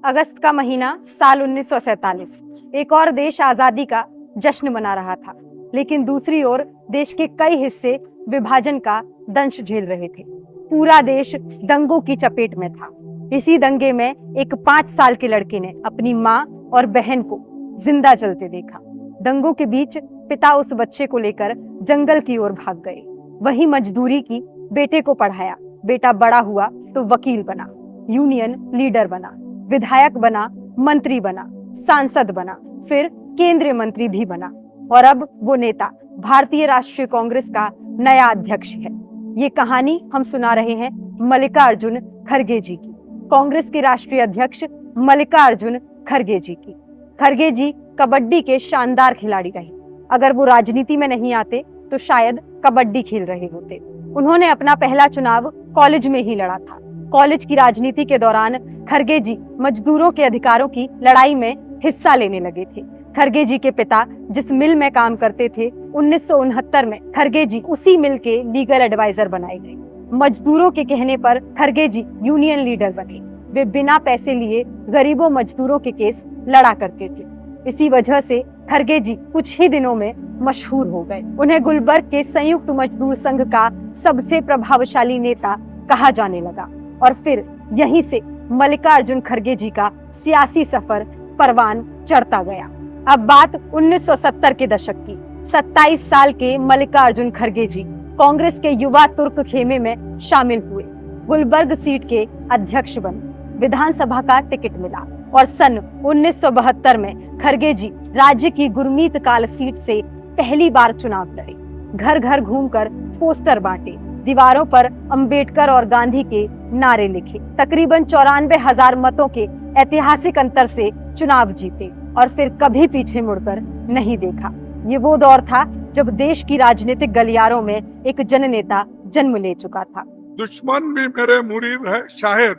अगस्त का महीना साल 1947। एक और देश आजादी का जश्न मना रहा था, लेकिन दूसरी ओर देश के कई हिस्से विभाजन का दंश झेल रहे थे। पूरा देश दंगों की चपेट में था। इसी दंगे में एक 5 साल के लड़के ने अपनी माँ और बहन को जिंदा जलते देखा। दंगों के बीच पिता उस बच्चे को लेकर जंगल की ओर भाग गए। वही मजदूरी की, बेटे को पढ़ाया। बेटा बड़ा हुआ तो वकील बना, यूनियन लीडर बना, विधायक बना, मंत्री बना, सांसद बना, फिर केंद्रीय मंत्री भी बना और अब वो नेता भारतीय राष्ट्रीय कांग्रेस का नया अध्यक्ष है। ये कहानी हम सुना रहे हैं मल्लिकार्जुन खड़गे जी की, कांग्रेस के राष्ट्रीय अध्यक्ष मल्लिकार्जुन खड़गे जी की। खड़गे जी कबड्डी के शानदार खिलाड़ी रहे। अगर वो राजनीति में नहीं आते तो शायद कबड्डी खेल रहे होते। उन्होंने अपना पहला चुनाव कॉलेज में ही लड़ा था। कॉलेज की राजनीति के दौरान खड़गे जी मजदूरों के अधिकारों की लड़ाई में हिस्सा लेने लगे थे। खड़गे जी के पिता जिस मिल में काम करते थे, 1969 में खड़गे जी उसी मिल के लीगल एडवाइजर बनाए गए। मजदूरों के कहने पर खड़गे जी यूनियन लीडर बने। वे बिना पैसे लिए गरीबों मजदूरों के केस लड़ा करते थे। इसी वजह से खड़गे जी कुछ ही दिनों में मशहूर हो गए। उन्हें गुलबर्ग के संयुक्त मजदूर संघ का सबसे प्रभावशाली नेता कहा जाने लगा और फिर यहीं से मल्लिकार्जुन खड़गे जी का सियासी सफर परवान चढ़ता गया। अब बात 1970 के दशक की। 27 साल के मल्लिकार्जुन खड़गे जी कांग्रेस के युवा तुर्क खेमे में शामिल हुए। गुलबर्ग सीट के अध्यक्ष बने। विधानसभा का टिकट मिला और सन 1972 में खड़गे जी राज्य की गुरमीत काल सीट से पहली बार चुनाव लड़े। घर घर घूमकर पोस्टर बांटे, दीवारों पर अंबेडकर और गांधी के नारे लिखे। तकरीबन 94,000 मतों के ऐतिहासिक अंतर से चुनाव जीते और फिर कभी पीछे मुड़कर नहीं देखा। ये वो दौर था जब देश की राजनीतिक गलियारों में एक जननेता जन्म ले चुका था। दुश्मन भी मेरे मुरीद है शायद,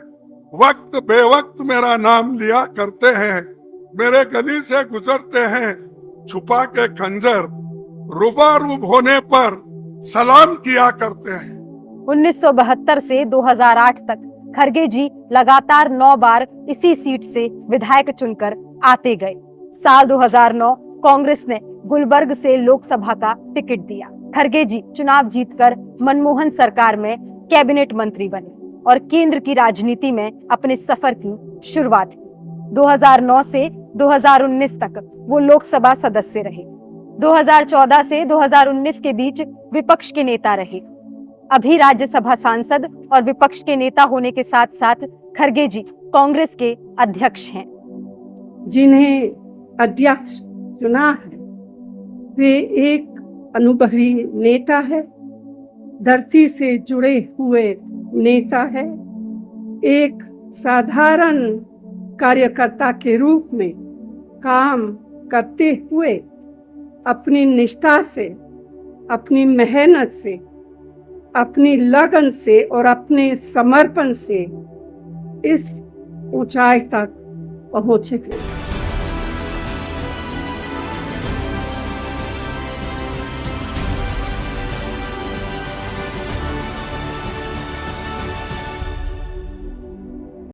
वक्त बेवक्त मेरा नाम लिया करते हैं। मेरे गली से गुजरते हैं छुपा के खंजर, रूबारूब होने पर सलाम किया करते हैं। 1972 से 2008 तक खड़गे जी लगातार 9 बार इसी सीट से विधायक चुनकर आते गए। साल 2009 कांग्रेस ने गुलबर्ग से लोकसभा का टिकट दिया। खड़गे जी चुनाव जीतकर मनमोहन सरकार में कैबिनेट मंत्री बने और केंद्र की राजनीति में अपने सफर की शुरुआत की। 2009 से 2019 तक वो लोकसभा सदस्य रहे। 2014 से 2019 के बीच विपक्ष के नेता रहे। अभी राज्यसभा सांसद और विपक्ष के नेता होने के साथ साथ खड़गे जी कांग्रेस के अध्यक्ष हैं। जिन्हें अध्यक्ष चुना है वे एक अनुभवी नेता है, धरती से जुड़े हुए नेता है, एक साधारण कार्यकर्ता के रूप में काम करते हुए अपनी निष्ठा से, अपनी मेहनत से, अपनी लगन से और अपने समर्पण से इस ऊंचाई तक पहुंचे।